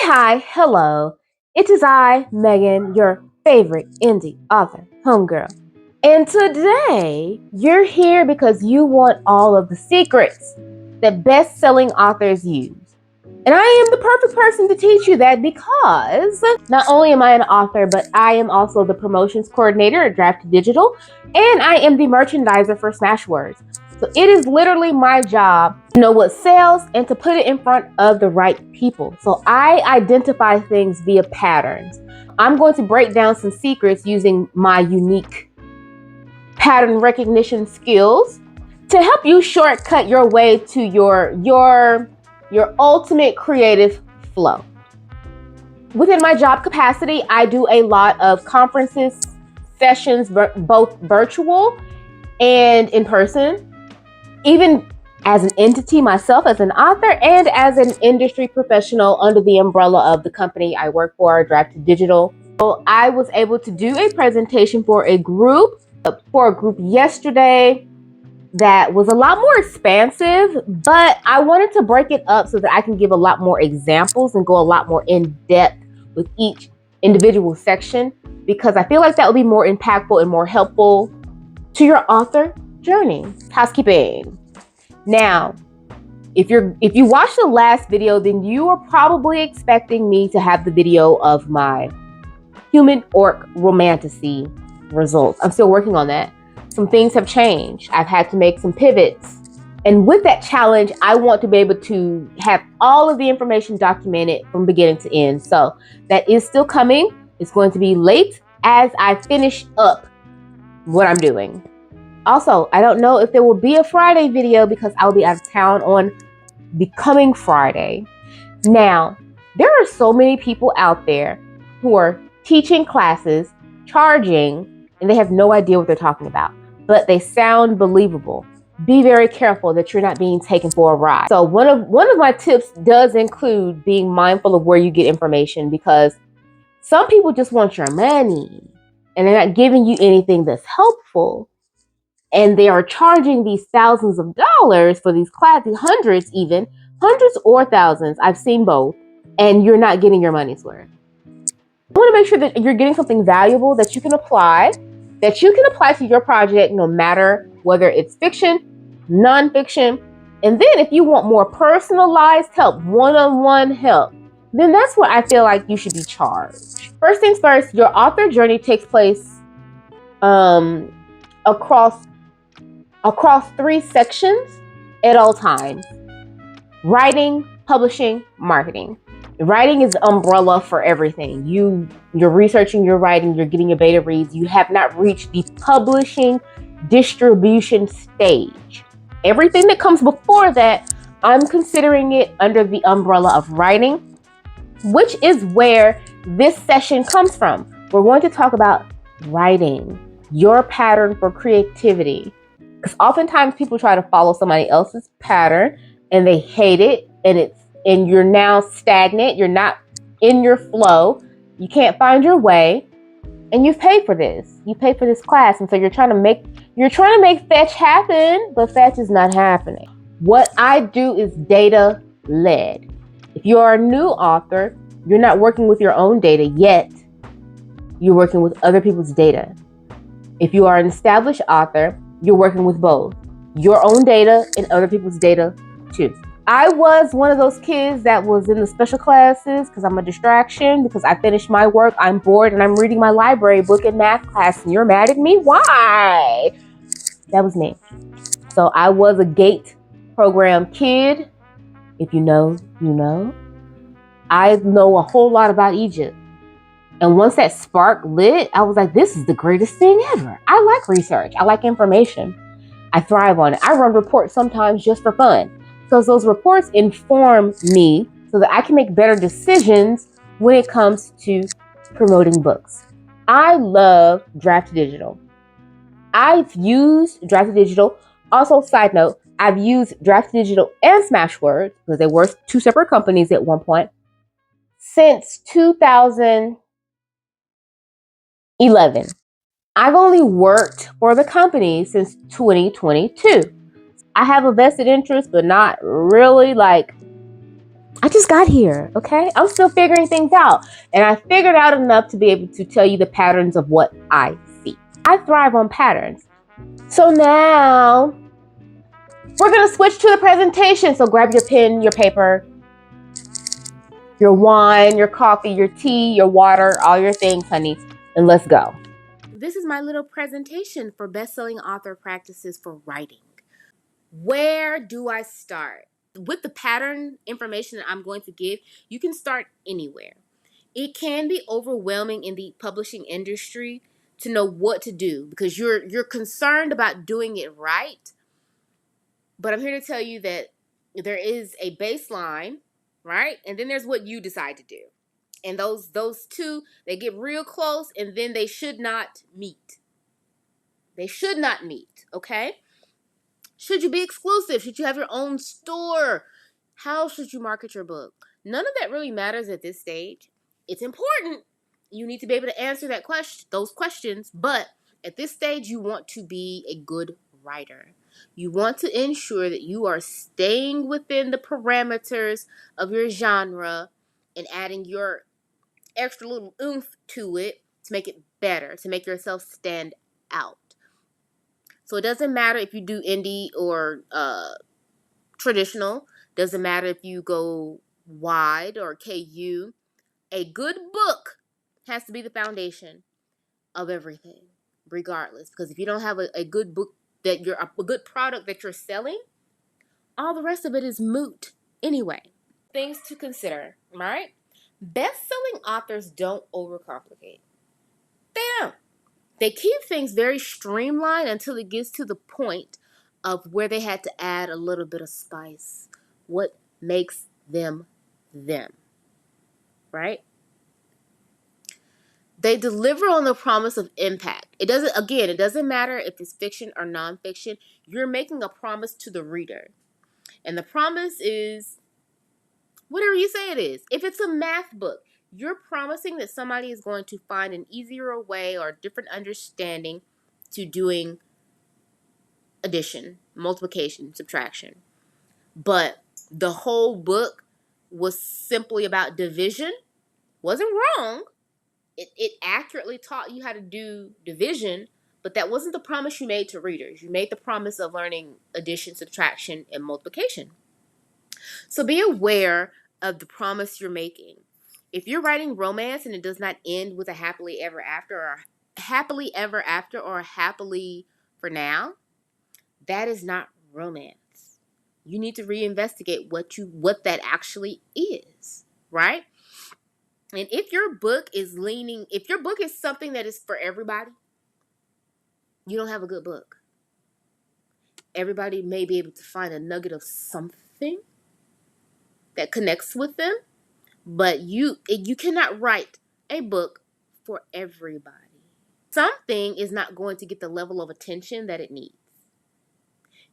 Hi, hello. It is I, Megan, your favorite indie author, homegirl. And today, you're here because you want all of the secrets that best-selling authors use. And I am the perfect person to teach you that because not only am I an author, but I am also the promotions coordinator at Draft Digital, and I am the merchandiser for Smashwords. So it is literally my job to know what sells and to put it in front of the right people. So I identify things via patterns. I'm going to break down some secrets using my unique pattern recognition skills to help you shortcut your way to your ultimate creative flow. Within my job capacity, I do a lot of conferences, sessions, both virtual and in person, even as an entity myself, as an author, and as an industry professional under the umbrella of the company I work for, Draft Digital. So I was able to do a presentation for a group yesterday that was a lot more expansive, but I wanted to break it up so that I can give a lot more examples and go a lot more in depth with each individual section, because I feel like that would be more impactful and more helpful to your author journey. Housekeeping. Now, if you watched the last video, then you are probably expecting me to have the video of my human orc romantasy results. I'm still working on that. Some things have changed. I've had to make some pivots. And with that challenge, I want to be able to have all of the information documented from beginning to end. So that is still coming. It's going to be late as I finish up what I'm doing. Also, I don't know if there will be a Friday video because I'll be out of town on the coming Friday. Now, there are so many people out there who are teaching classes, charging, and they have no idea what they're talking about, but they sound believable. Be very careful that you're not being taken for a ride. So one of my tips does include being mindful of where you get information, because some people just want your money and they're not giving you anything that's helpful. And they are charging these thousands of dollars for these classes, hundreds or thousands. I've seen both. And you're not getting your money's worth. I want to make sure that you're getting something valuable that you can apply to your project, no matter whether it's fiction, nonfiction. And then if you want more personalized help, one-on-one help, then that's what I feel like you should be charged. First things first, your author journey takes place across 3 sections at all times: writing, publishing, marketing. Writing is the umbrella for everything. You're researching, you're writing, you're getting your beta reads. You have not reached the publishing distribution stage. Everything that comes before that, I'm considering it under the umbrella of writing, which is where this session comes from. We're going to talk about writing, your pattern for creativity. Because oftentimes people try to follow somebody else's pattern and they hate it, and you're now stagnant. You're not in your flow. You can't find your way, and you've paid for this. You paid for this class, and so you're trying to make fetch happen, but fetch is not happening. What I do is data led. If you are a new author, you're not working with your own data yet. You're working with other people's data. If you are an established author, you're working with both your own data and other people's data too. I was one of those kids that was in the special classes because I'm a distraction, because I finished my work, I'm bored, and I'm reading my library book in math class, and you're mad at me? Why? That was me. So I was a GATE program kid. If you know, you know. I know a whole lot about Egypt. And once that spark lit, I was like, this is the greatest thing ever. I like research. I like information. I thrive on it. I run reports sometimes just for fun, because those reports inform me so that I can make better decisions when it comes to promoting books. I love Draft Digital. I've used Draft Digital. Also, side note, I've used Draft Digital and Smashwords, because they were 2 separate companies at one point, since 2011. I've only worked for the company since 2022. I have a vested interest, but not really like I just got here, okay? I'm still figuring things out. And I figured out enough to be able to tell you the patterns of what I see. I thrive on patterns. So now we're going to switch to the presentation. So grab your pen, your paper, your wine, your coffee, your tea, your water, all your things, honey, and let's go. This is my little presentation for best-selling author practices for writing. Where do I start? With the pattern information that I'm going to give, you can start anywhere. It can be overwhelming in the publishing industry to know what to do because you're concerned about doing it right. But I'm here to tell you that there is a baseline, right? And then there's what you decide to do. And those two, they get real close and then they should not meet. They should not meet, okay? Should you be exclusive? Should you have your own store? How should you market your book? None of that really matters at this stage. It's important. You need to be able to answer those questions, but at this stage you want to be a good writer. You want to ensure that you are staying within the parameters of your genre and adding your extra little oomph to it to make it better, to make yourself stand out. So it doesn't matter if you do indie or traditional. Doesn't matter if you go wide or KU. A good book has to be the foundation of everything, regardless. Because if you don't have a good book a good product that you're selling, all the rest of it is moot anyway. Things to consider, right? Best-selling authors don't overcomplicate. They don't. They keep things very streamlined until it gets to the point of where they had to add a little bit of spice. What makes them them, right? They deliver on the promise of impact. It doesn't matter if it's fiction or nonfiction. You're making a promise to the reader. And the promise is whatever you say it is. If it's a math book, you're promising that somebody is going to find an easier way or a different understanding to doing addition, multiplication, subtraction. But the whole book was simply about division. Wasn't wrong. It accurately taught you how to do division, but that wasn't the promise you made to readers. You made the promise of learning addition, subtraction, and multiplication. So be aware of the promise you're making. If you're writing romance and it does not end with a happily ever after or happily ever after or happily for now, that is not romance. You need to reinvestigate what that actually is, right? And if your book is something that is for everybody, you don't have a good book. Everybody may be able to find a nugget of something that connects with them, but you cannot write a book for everybody. Something is not going to get the level of attention that it needs.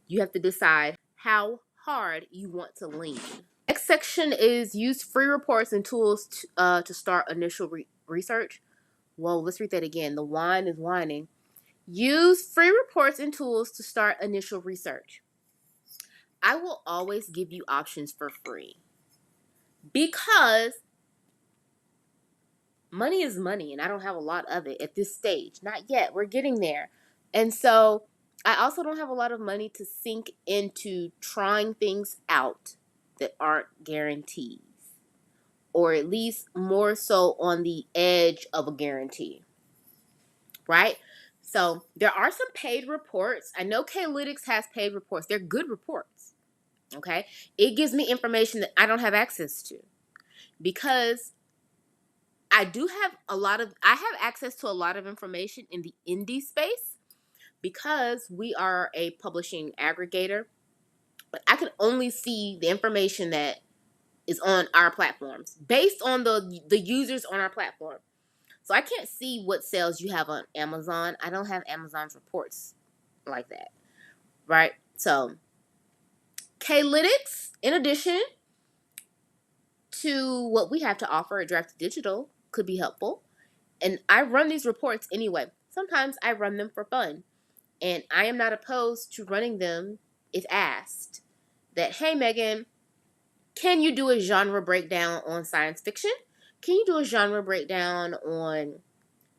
You have to decide how hard you want to lean. Next section is use free reports and tools to start initial research. Whoa, let's read that again. The wine is whining. Use free reports and tools to start initial research. I will always give you options for free because money is money and I don't have a lot of it at this stage. Not yet. We're getting there. And so I also don't have a lot of money to sink into trying things out that aren't guarantees, or at least more so on the edge of a guarantee, right? So there are some paid reports. I know Klytics has paid reports. They're good reports, okay? It gives me information that I don't have access to because I have access to a lot of information in the indie space because we are a publishing aggregator, but I can only see the information that is on our platforms based on the users on our platform. So I can't see what sales you have on Amazon. I don't have Amazon's reports like that, right? So Klytics, in addition to what we have to offer at Draft Digital, could be helpful. And I run these reports anyway. Sometimes I run them for fun. And I am not opposed to running them if asked. That, hey, Megan, Can you do a genre breakdown on science fiction? Can you do a genre breakdown on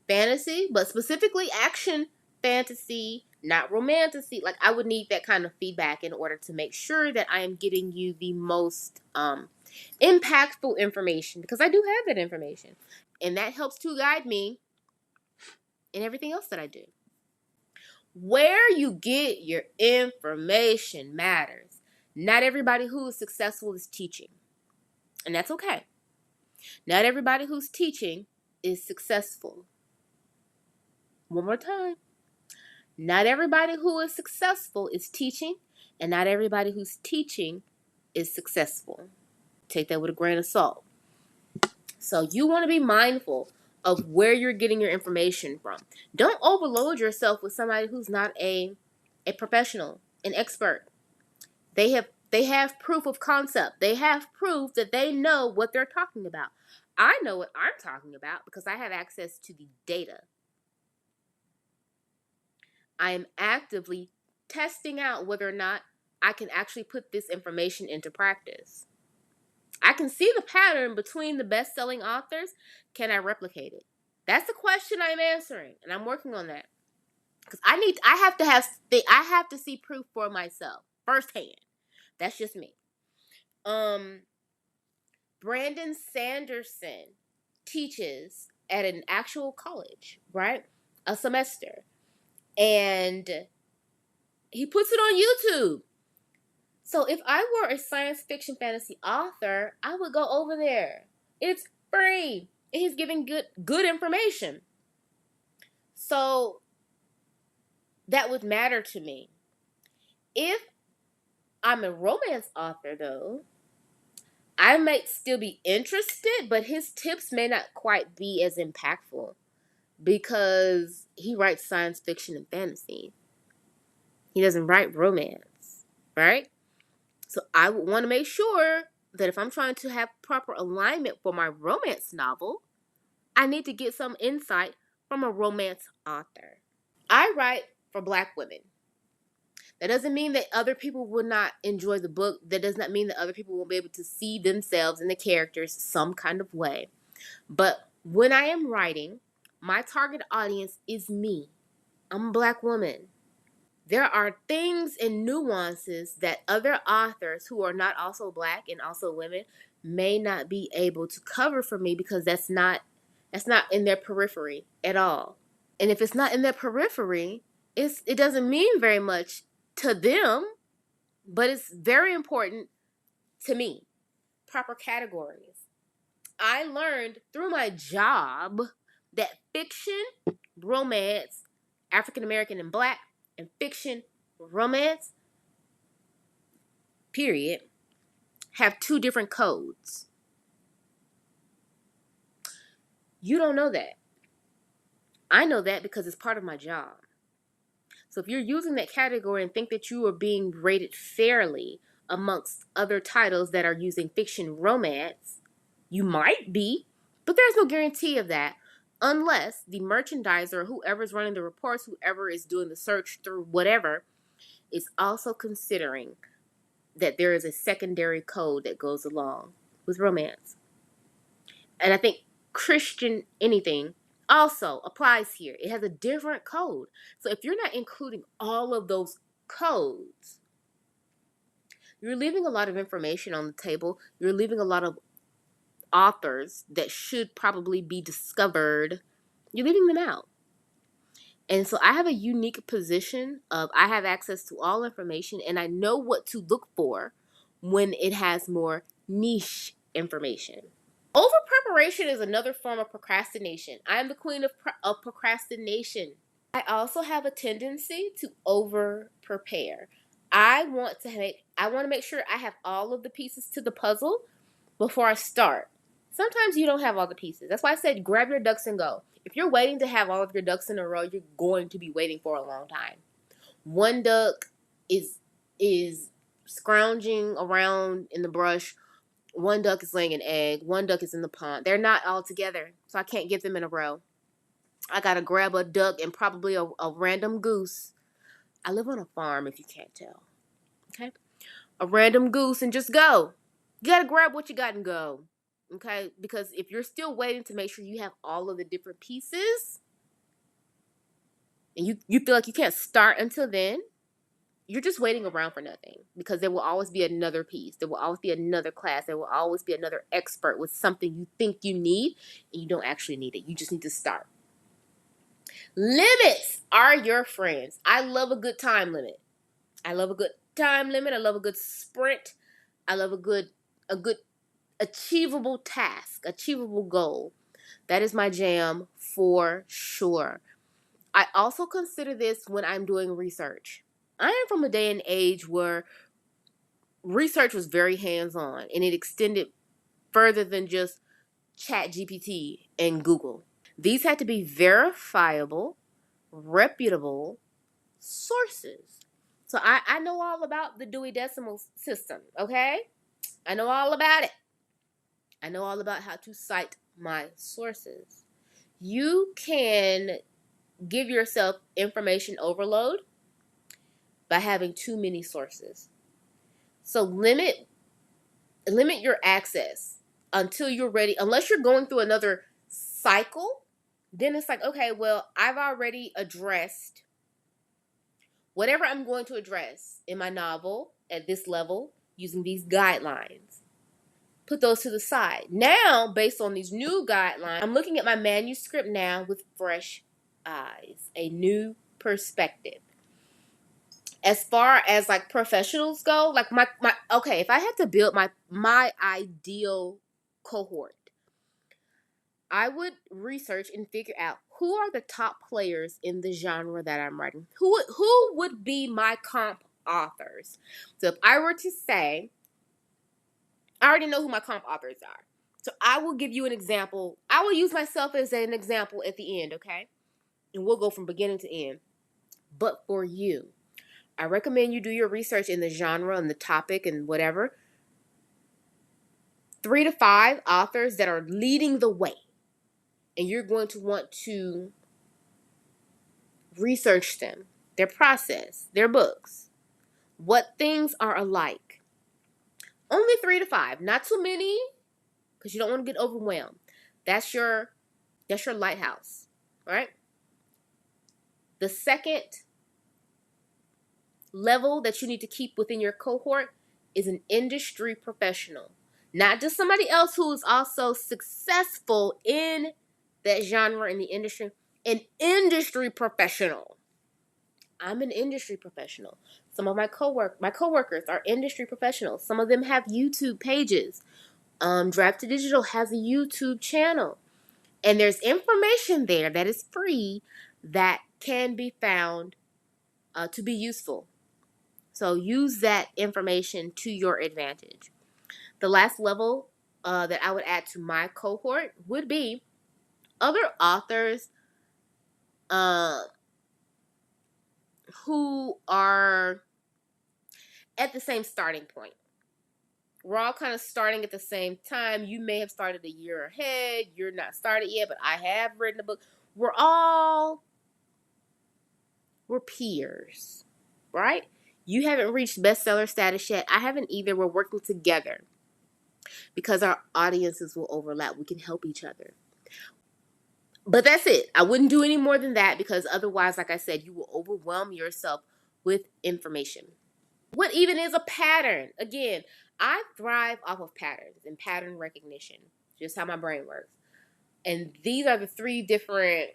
fantasy, but specifically action fantasy, not romantasy? Like, I would need that kind of feedback in order to make sure that I am getting you the most impactful information, because I do have that information. And that helps to guide me in everything else that I do. Where you get your information matters. Not everybody who is successful is teaching. And that's okay. Not everybody who's teaching is successful. One more time. Not everybody who is successful is teaching, and not everybody who's teaching is successful. Take that with a grain of salt. So you want to be mindful of where you're getting your information from. Don't overload yourself with somebody who's not a professional, an expert. They have proof of concept. They have proof that they know what they're talking about. I know what I'm talking about because I have access to the data. I am actively testing out whether or not I can actually put this information into practice. I can see the pattern between the best-selling authors. Can I replicate it? That's the question I'm answering, and I'm working on that. Because I have to see proof for myself firsthand. That's just me. Brandon Sanderson teaches at an actual college, right? A semester. And he puts it on YouTube. So if I were a science fiction fantasy author, I would go over there. It's free. And he's giving good information. So that would matter to me. If I'm a romance author, though, I might still be interested, but his tips may not quite be as impactful because he writes science fiction and fantasy. He doesn't write romance, right? So I would want to make sure that if I'm trying to have proper alignment for my romance novel, I need to get some insight from a romance author. I write for Black women. That doesn't mean that other people will not enjoy the book. That does not mean that other people won't be able to see themselves in the characters some kind of way. But when I am writing, my target audience is me. I'm a Black woman. There are things and nuances that other authors who are not also Black and also women may not be able to cover for me because that's not in their periphery at all. And if it's not in their periphery, it doesn't mean very much to them, but it's very important to me. Proper categories. I learned through my job that fiction, romance, African American and Black, and fiction, romance, period, have two different codes. You don't know that. I know that because it's part of my job. So if you're using that category and think that you are being rated fairly amongst other titles that are using fiction romance, you might be, but there's no guarantee of that unless the merchandiser, whoever's running the reports, whoever is doing the search through whatever, is also considering that there is a secondary code that goes along with romance. And I think Christian anything also applies here. It has a different code. So if you're not including all of those codes, you're leaving a lot of information on the table. You're leaving a lot of authors that should probably be discovered. You're leaving them out. And so I have a unique position of I have access to all information and I know what to look for when it has more niche information. Over preparation is another form of procrastination. I am the queen of procrastination. I also have a tendency to over prepare. I want to make sure I have all of the pieces to the puzzle before I start. Sometimes you don't have all the pieces. That's why I said grab your ducks and go. If you're waiting to have all of your ducks in a row, you're going to be waiting for a long time. One duck is scrounging around in the brush. One duck is laying an egg. One duck is in the pond. They're not all together, so I can't get them in a row. I gotta grab a duck and probably a random goose. I live on a farm, if you can't tell. Okay? A random goose and just go. You got to grab what you got and go. Okay? Because if you're still waiting to make sure you have all of the different pieces and you feel like you can't start until then, you're just waiting around for nothing, because there will always be another piece. There will always be another class. There will always be another expert with something you think you need and you don't actually need it. You just need to start. Limits are your friends. I love a good time limit. I love a good time limit. I love a good sprint. I love a good achievable task, achievable goal. That is my jam for sure. I also consider this when I'm doing research. I am from a day and age where research was very hands-on and it extended further than just ChatGPT and Google. These had to be verifiable, reputable sources. So I know all about the Dewey Decimal System, okay? I know all about it. I know all about how to cite my sources. You can give yourself information overload by having too many sources. So limit your access until you're ready. Unless you're going through another cycle, then it's like, okay, well, I've already addressed whatever I'm going to address in my novel at this level using these guidelines. Put those to the side. Now, based on these new guidelines, I'm looking at my manuscript now with fresh eyes, a new perspective. As far as like professionals go, like my okay, if I had to build my ideal cohort, I would research and figure out who are the top players in the genre that I'm writing. Who would be my comp authors? So if I were to say, I already know who my comp authors are. So I will give you an example. I will use myself as an example at the end, okay? And we'll go from beginning to end. But for you, I recommend you do your research in the genre and the topic and whatever. 3 to 5 authors that are leading the way. And you're going to want to research them, their process, their books, what things are alike. Only 3 to 5, not too many, because you don't want to get overwhelmed. That's your lighthouse, right? The second level that you need to keep within your cohort is an industry professional. Not just somebody else who is also successful in that genre in the industry. An industry professional. I'm an industry professional. Some of my coworkers are industry professionals. Some of them have YouTube pages. Drive to Digital has a YouTube channel. And there's information there that is free that can be found to be useful. So use that information to your advantage. The last level that I would add to my cohort would be other authors who are at the same starting point. We're all kind of starting at the same time. You may have started a year ahead. You're not started yet, but I have written a book. We're peers, right? You haven't reached bestseller status yet. I haven't either. We're working together because our audiences will overlap. We can help each other. But that's it. I wouldn't do any more than that, because otherwise, like I said, you will overwhelm yourself with information. What even is a pattern? Again, I thrive off of patterns and pattern recognition, just how my brain works. And these are the 3 different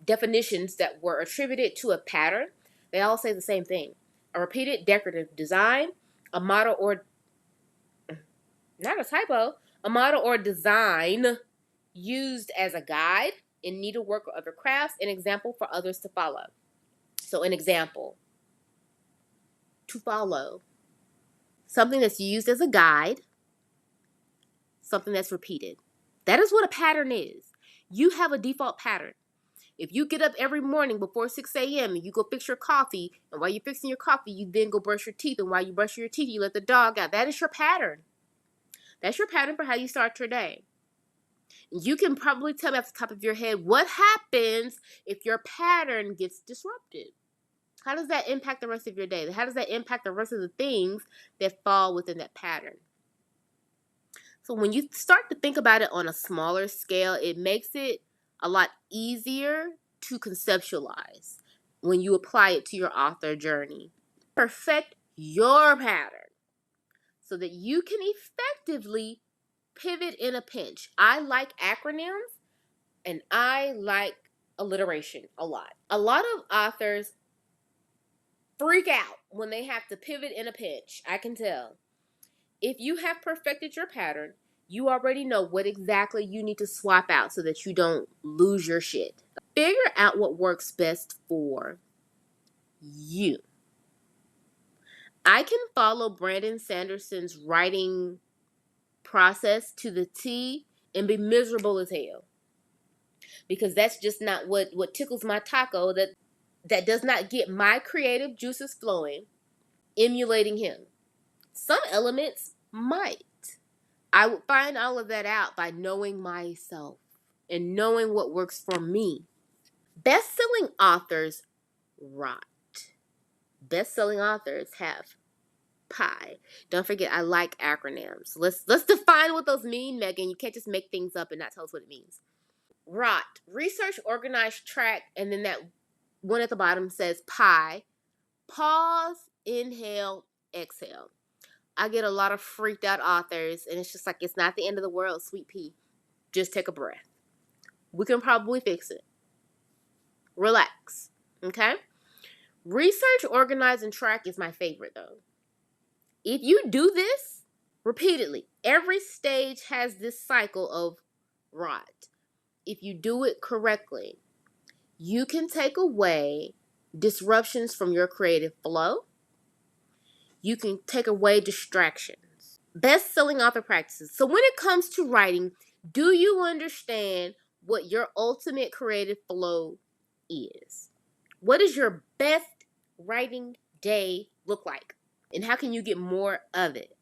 definitions that were attributed to a pattern. They all say the same thing. A repeated decorative design, a model or, not a typo, a model or design used as a guide in needlework or other crafts, an example for others to follow. So an example to follow. Something that's used as a guide, something that's repeated. That is what a pattern is. You have a default pattern. If you get up every morning before 6 a.m. and you go fix your coffee, and while you're fixing your coffee, you then go brush your teeth, and while you brush your teeth, you let the dog out. That is your pattern. That's your pattern for how you start your day. You can probably tell me off the top of your head what happens if your pattern gets disrupted. How does that impact the rest of your day? How does that impact the rest of the things that fall within that pattern? So when you start to think about it on a smaller scale, it makes it a lot easier to conceptualize when you apply it to your author journey. Perfect your pattern so that you can effectively pivot in a pinch. I like acronyms and I like alliteration a lot. A lot of authors freak out when they have to pivot in a pinch. I can tell. If you have perfected your pattern, you already know what exactly you need to swap out so that you don't lose your shit. Figure out what works best for you. I can follow Brandon Sanderson's writing process to the T and be miserable as hell. Because that's just not what tickles my taco. That does not get my creative juices flowing, emulating him. Some elements might. I would find all of that out by knowing myself and knowing what works for me. Best-selling authors rot. Best-selling authors have pie. Don't forget, I like acronyms. Let's define what those mean, Megan. You can't just make things up and not tell us what it means. Rot. Research, organize, track, and then that one at the bottom says pie. Pause, inhale, exhale. I get a lot of freaked out authors, and it's just like, it's not the end of the world, sweet pea. Just take a breath. We can probably fix it. Relax. Okay? Research, organize, and track is my favorite, though. If you do this repeatedly, every stage has this cycle of rot. If you do it correctly, you can take away disruptions from your creative flow. You can take away distractions. Best-selling author practices. So when it comes to writing, do you understand what your ultimate creative flow is? What does your best writing day look like? And how can you get more of it?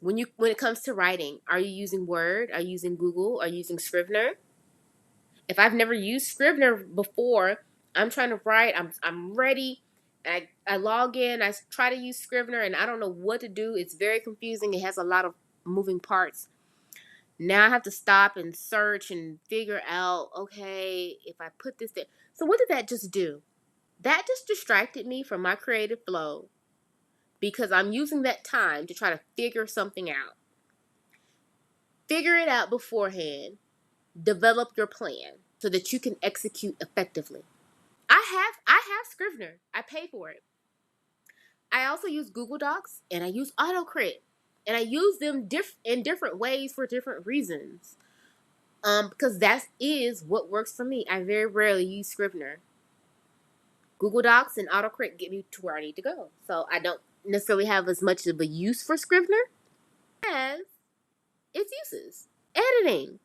When it comes to writing, are you using Word? Are you using Google? Are you using Scrivener? If I've never used Scrivener before, I'm trying to write, I'm ready. I log in, I try to use Scrivener, and I don't know what to do. It's very confusing. It has a lot of moving parts. Now I have to stop and search and figure out, okay, if I put this there. So what did that just do? That just distracted me from my creative flow because I'm using that time to try to figure something out. Figure it out beforehand. Develop your plan so that you can execute effectively. I have Scrivener. I pay for it. I also use Google Docs and I use AutoCrit. And I use them in different ways for different reasons. Because that is what works for me. I very rarely use Scrivener. Google Docs and AutoCrit get me to where I need to go. So I don't necessarily have as much of a use for Scrivener as its uses. Editing.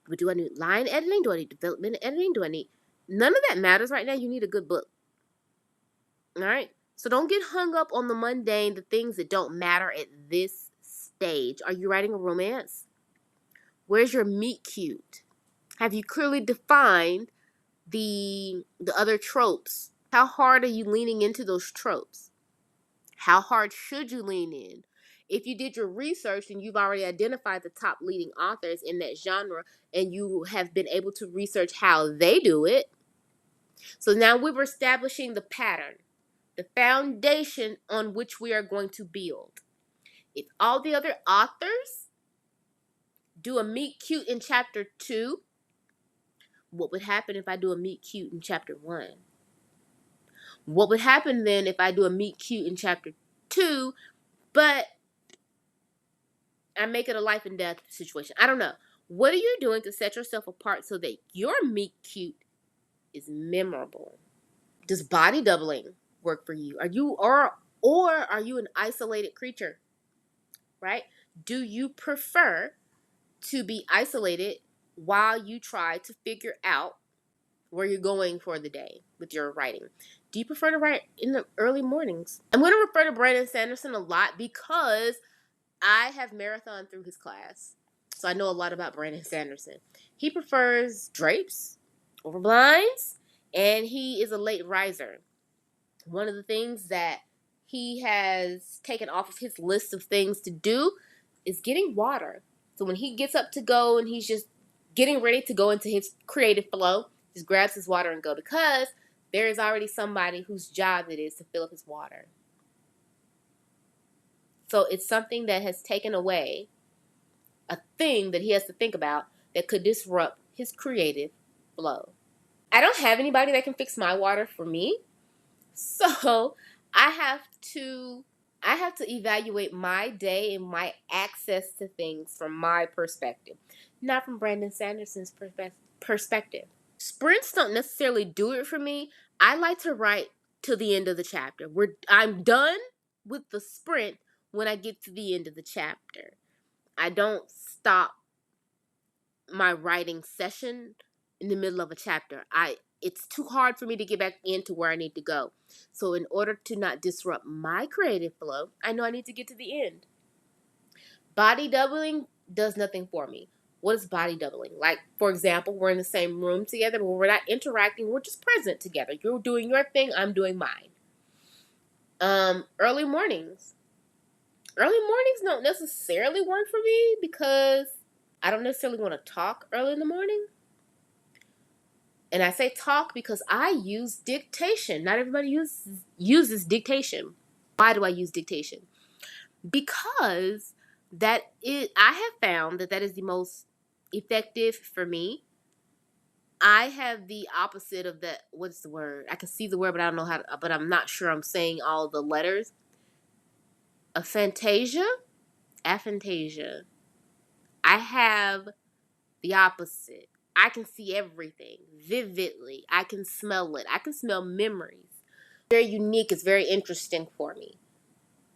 But do I need line editing? Do I need development editing? None of that matters right now. You need a good book. All right? So don't get hung up on the mundane, the things that don't matter at this stage. Are you writing a romance? Where's your meet cute? Have you clearly defined the other tropes? How hard are you leaning into those tropes? How hard should you lean in? If you did your research and you've already identified the top leading authors in that genre and you have been able to research how they do it, so now we're establishing the pattern, the foundation on which we are going to build. If all the other authors do a meet cute in chapter 2, what would happen if I do a meet cute in chapter 1? What would happen then if I do a meet cute in chapter 2, but I make it a life and death situation? I don't know. What are you doing to set yourself apart so that your meet cute is memorable? Does body doubling work for you? Are you an isolated creature? Right? Do you prefer to be isolated while you try to figure out where you're going for the day with your writing? Do you prefer to write in the early mornings? I'm going to refer to Brandon Sanderson a lot because I have marathoned through his class. So I know a lot about Brandon Sanderson. He prefers drapes over blinds, and he is a late riser. One of the things that he has taken off of his list of things to do is getting water. So when he gets up to go and he's just getting ready to go into his creative flow, just grabs his water and go, because there is already somebody whose job it is to fill up his water. So it's something that has taken away a thing that he has to think about that could disrupt his creative flow. I don't have anybody that can fix my water for me. So I have to evaluate my day and my access to things from my perspective, not from Brandon Sanderson's perspective. Sprints don't necessarily do it for me. I like to write to the end of the chapter. I'm done with the sprint when I get to the end of the chapter. I don't stop my writing session in the middle of a chapter. It's too hard for me to get back into where I need to go. So in order to not disrupt my creative flow, I know I need to get to the end. Body doubling does nothing for me. What is body doubling? Like, for example, we're in the same room together, but we're not interacting. We're just present together. You're doing your thing. I'm doing mine. Early mornings. Early mornings don't necessarily work for me because I don't necessarily want to talk early in the morning. And I say talk because I use dictation. Not everybody uses dictation. Why do I use dictation? Because I have found that is the most effective for me. I have the opposite of that. What's the word? I can see the word, but I don't know how to, but I'm not sure I'm saying all the letters. Aphantasia. I have the opposite. I can see everything vividly. I can smell it. I can smell memories. Very unique. It's very interesting for me.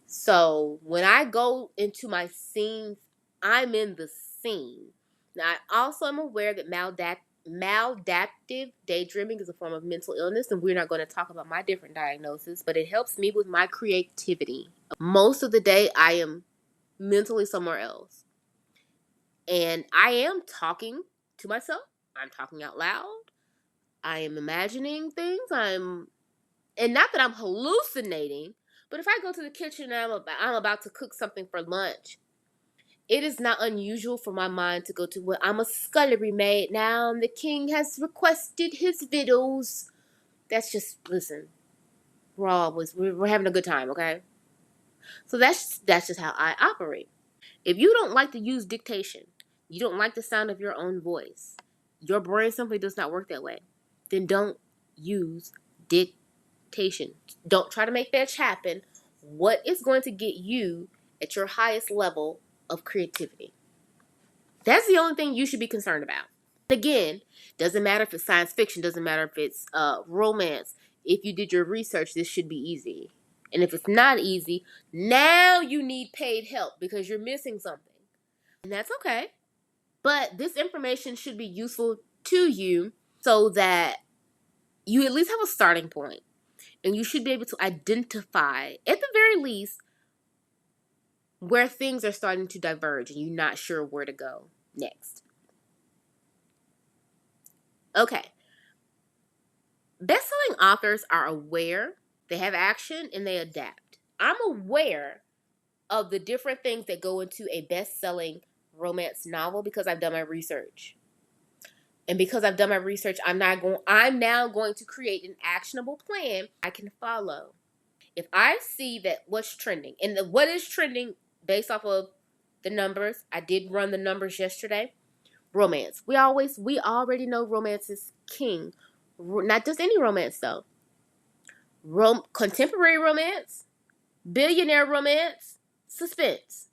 So when I go into my scenes, I'm in the scene. Now, I also am aware that maladaptive daydreaming is a form of mental illness, and we're not going to talk about my different diagnoses, but it helps me with my creativity. Most of the day, I am mentally somewhere else. And I am talking to myself. I'm talking out loud. I am imagining things. And not that I'm hallucinating, but if I go to the kitchen and I'm about to cook something for lunch, it is not unusual for my mind to go to, well, I'm a scullery maid now, and the king has requested his victuals. That's just, listen, we're having a good time, okay? So that's just how I operate. If you don't like to use dictation, you don't like the sound of your own voice, your brain simply does not work that way, then don't use dictation. Don't try to make fetch happen. What is going to get you at your highest level of creativity? That's the only thing you should be concerned about. Again, doesn't matter if it's science fiction, doesn't matter if it's romance. If you did your research, this should be easy. And if it's not easy, now you need paid help because you're missing something. And that's okay. But this information should be useful to you so that you at least have a starting point. And you should be able to identify, at the very least, where things are starting to diverge and you're not sure where to go next. Okay. Best-selling authors are aware, they have action, and they adapt. I'm aware of the different things that go into a best-selling romance novel because I've done my research. And because I've done my research, I'm now going to create an actionable plan I can follow. If I see that what's trending, and what is trending based off of the numbers, I did run the numbers yesterday. Romance. We already know romance is king. Not just any romance though. Contemporary romance, billionaire romance, suspense.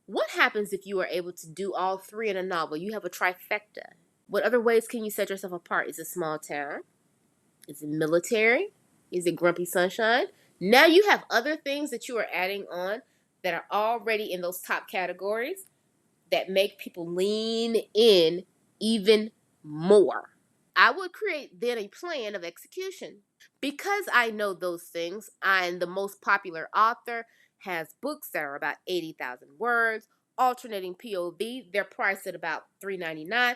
What happens if you are able to do all three in a novel? You have a trifecta. What other ways can you set yourself apart? Is it small town? Is it military? Is it grumpy sunshine? Now you have other things that you are adding on that are already in those top categories that make people lean in even more. I would create then a plan of execution. Because I know those things, I'm the most popular author, has books that are about 80,000 words, alternating POV, they're priced at about $3.99.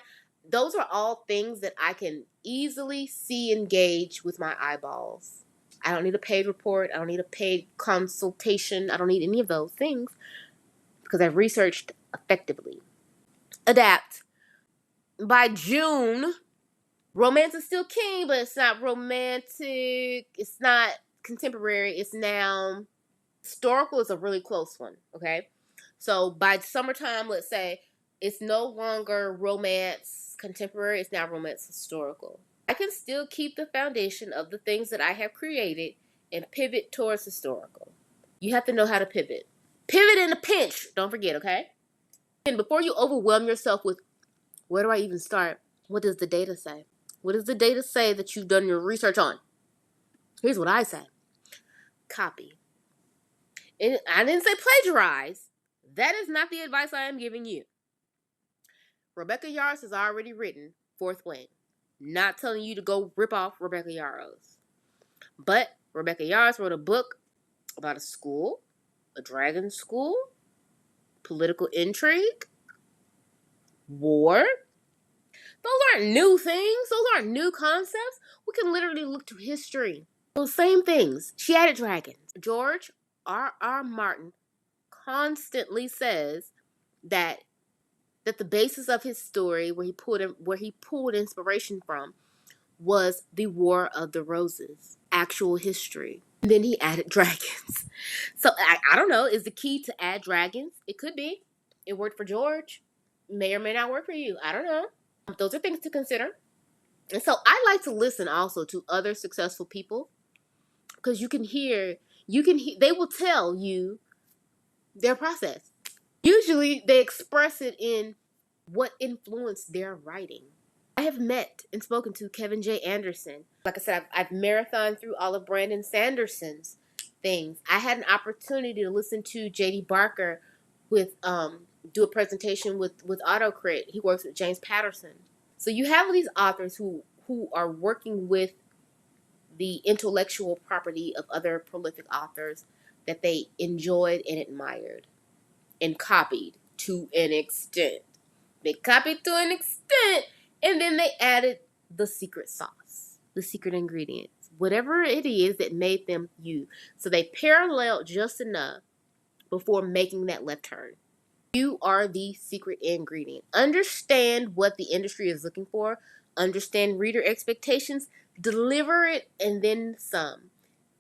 Those are all things that I can easily see engage with my eyeballs. I don't need a paid report. I don't need a paid consultation. I don't need any of those things because I've researched effectively. adapt. By June, romance is still king, but it's not romantic. It's not contemporary. It's now historical is a really close one, okay? So by summertime, let's say, it's no longer romance contemporary, it's now romance historical. I can still keep the foundation of the things that I have created and pivot towards historical. You have to know how to pivot. Pivot in a pinch, don't forget, okay? And before you overwhelm yourself with, where do I even start? What does the data say? What does the data say that you've done your research on? Here's what I say. Copy. And I didn't say plagiarize. That is not the advice I am giving you. Rebecca Yarros has already written Fourth Wing. Not telling you to go rip off Rebecca Yarros. But Rebecca Yarros wrote a book about a school, a dragon school, political intrigue, war. Those aren't new things. Those aren't new concepts. We can literally look to history. Those same things. She added dragons. George R. Martin constantly says that the basis of his story, where he pulled inspiration from, was the War of the Roses, actual history. And then he added dragons. So I don't know. Is the key to add dragons? It could be. It worked for George. May or may not work for you. I don't know. Those are things to consider. And so I like to listen also to other successful people, because you can hear, they will tell you their process. Usually they express it in what influenced their writing. I have met and spoken to Kevin J. Anderson. Like I said, I've marathoned through all of Brandon Sanderson's things. I had an opportunity to listen to J.D. Barker with do a presentation with AutoCrit. He works with James Patterson. So you have these authors who are working with the intellectual property of other prolific authors that they enjoyed and admired and copied to an extent. They copied to an extent, and then they added the secret sauce, the secret ingredients, whatever it is that made them you. So they paralleled just enough before making that left turn. You are the secret ingredient. Understand what the industry is looking for. Understand reader expectations. Deliver it, and then some.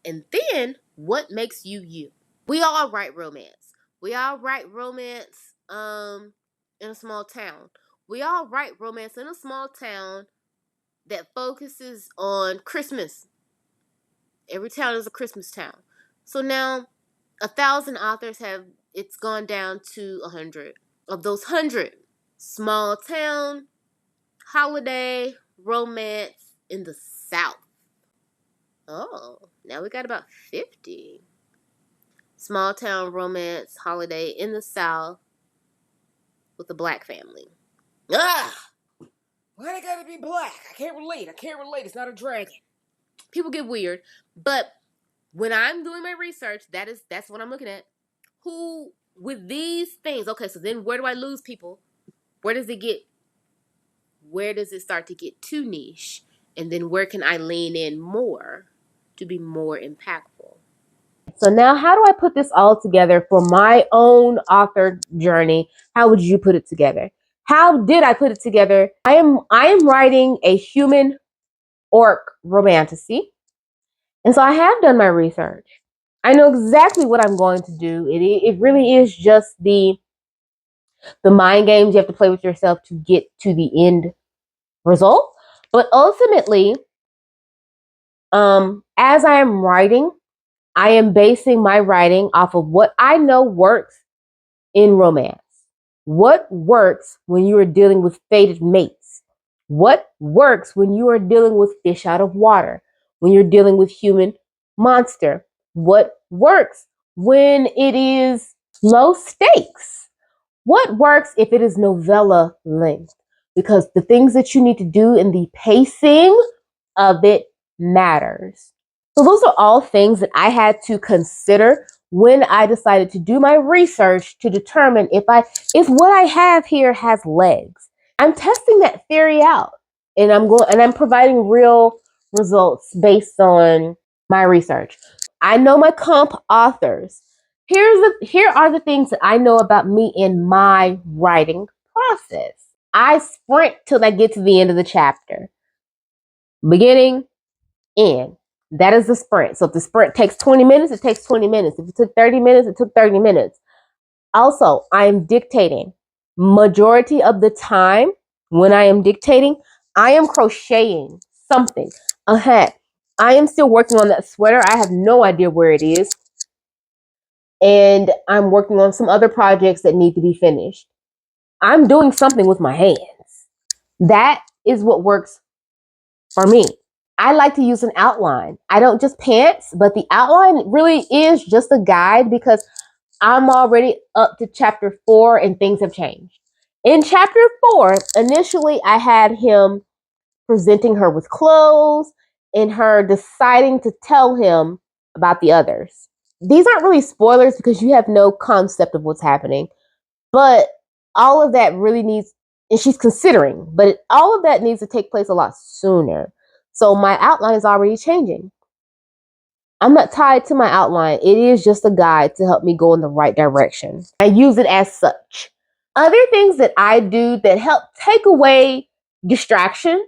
And then what makes you you. We all write romance. We all write romance in a small town. We all write romance in a small town that focuses on Christmas. Every town is a Christmas town. So now 1,000 authors it's gone down to 100. Of those 100, small town, holiday, romance in the South. Oh, now we got about 50. Small town, romance, holiday in the South with a black family. Ah! Why they gotta be black? I can't relate. It's not a dragon. People get weird. But when I'm doing my research, that's what I'm looking at. Who, with these things, okay, so then where do I lose people? Where does it start to get too niche? And then where can I lean in more to be more impactful? So now, how do I put this all together for my own author journey? How would you put it together? How did I put it together? I am writing a human orc romantasy. And so I have done my research. I know exactly what I'm going to do. It really is just the mind games you have to play with yourself to get to the end result. But ultimately, as I am writing, I am basing my writing off of what I know works in romance. What works when you are dealing with fated mates? What works when you are dealing with fish out of water? When you're dealing with human monster? What works when it is low stakes? What works if it is novella length? Because the things that you need to do in the pacing of it matters. So those are all things that I had to consider when I decided to do my research to determine if what I have here has legs. I'm testing that theory out, and I'm providing real results based on my research. I know my comp authors. Here are the things that I know about me in my writing process. I sprint till I get to the end of the chapter. Beginning, end. That is the sprint. So if the sprint takes 20 minutes, it takes 20 minutes. If it took 30 minutes, it took 30 minutes. Also, I am dictating. Majority of the time when I am dictating, I am crocheting something, a hat. I am still working on that sweater. I have no idea where it is. And I'm working on some other projects that need to be finished. I'm doing something with my hands. That is what works for me. I like to use an outline. I don't just pants, but the outline really is just a guide because I'm already up to chapter 4 and things have changed. In chapter 4, initially I had him presenting her with clothes and her deciding to tell him about the others. These aren't really spoilers because you have no concept of what's happening, but all of that really needs, and she's considering, but all of that needs to take place a lot sooner. So my outline is already changing. I'm not tied to my outline. It is just a guide to help me go in the right direction. I use it as such. Other things that I do that help take away distractions,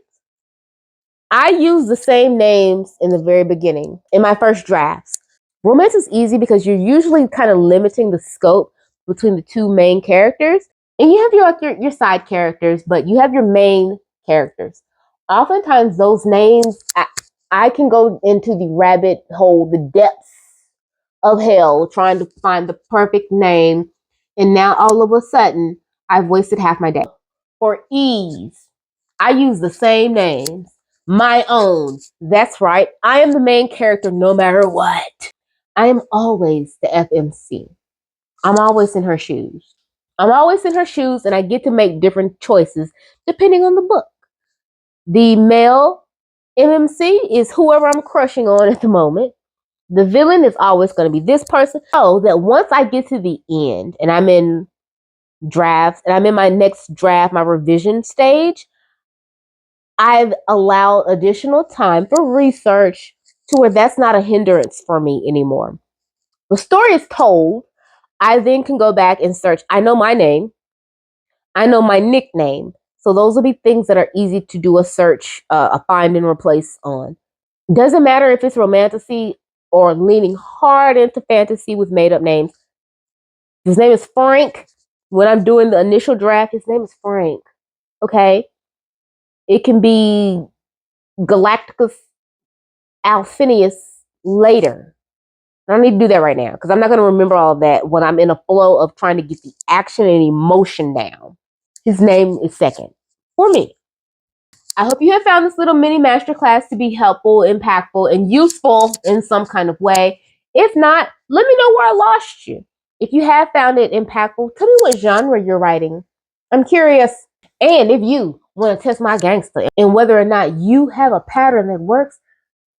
I use the same names in the very beginning, in my first drafts. Romance is easy because you're usually kind of limiting the scope between the two main characters. And you have your side characters, but you have your main characters. Oftentimes those names, I can go into the rabbit hole, the depths of hell, trying to find the perfect name. And now all of a sudden, I've wasted half my day. For ease, I use the same names. My own. That's right. I am the main character no matter what. I am always the FMC. I'm always in her shoes. I'm always in her shoes, and I get to make different choices depending on the book. The male MMC is whoever I'm crushing on at the moment. The villain is always going to be this person. So that once I get to the end and I'm in drafts and I'm in my next draft, my revision stage, I've allowed additional time for research to where that's not a hindrance for me anymore. The story is told. I then can go back and search. I know my name. I know my nickname. So those will be things that are easy to do a search, a find and replace on. Doesn't matter if it's romantasy or leaning hard into fantasy with made up names. His name is Frank. When I'm doing the initial draft, his name is Frank. Okay. It can be Galacticus Alphinius later. I don't need to do that right now because I'm not going to remember all of that when I'm in a flow of trying to get the action and emotion down. His name is second for me. I hope you have found this little mini masterclass to be helpful, impactful, and useful in some kind of way. If not, let me know where I lost you. If you have found it impactful, tell me what genre you're writing. I'm curious. And if you want to test my gangster and whether or not you have a pattern that works,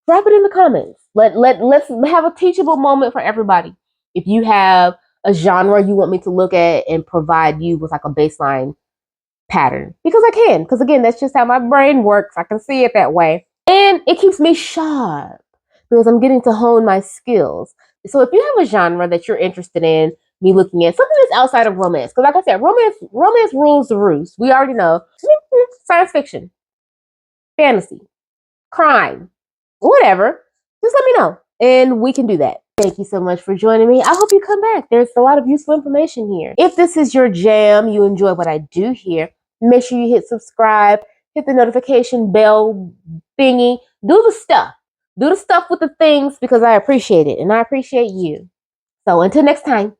drop it in the comments. Let's have a teachable moment for everybody. If you have a genre you want me to look at and provide you with like a baseline pattern, because I can, because again, that's just how my brain works. I can see it that way, and it keeps me sharp because I'm getting to hone my skills. So if you have a genre that you're interested in me looking at, something that's outside of romance, because like I said, romance rules the roost. We already know. Science fiction, fantasy, crime, whatever, just let me know and we can do that. Thank you so much for joining me. I hope you come back. There's a lot of useful information here. If this is your jam, you enjoy what I do here, make sure you hit subscribe, hit the notification bell thingy, do the stuff. Do the stuff with the things because I appreciate it and I appreciate you. So until next time.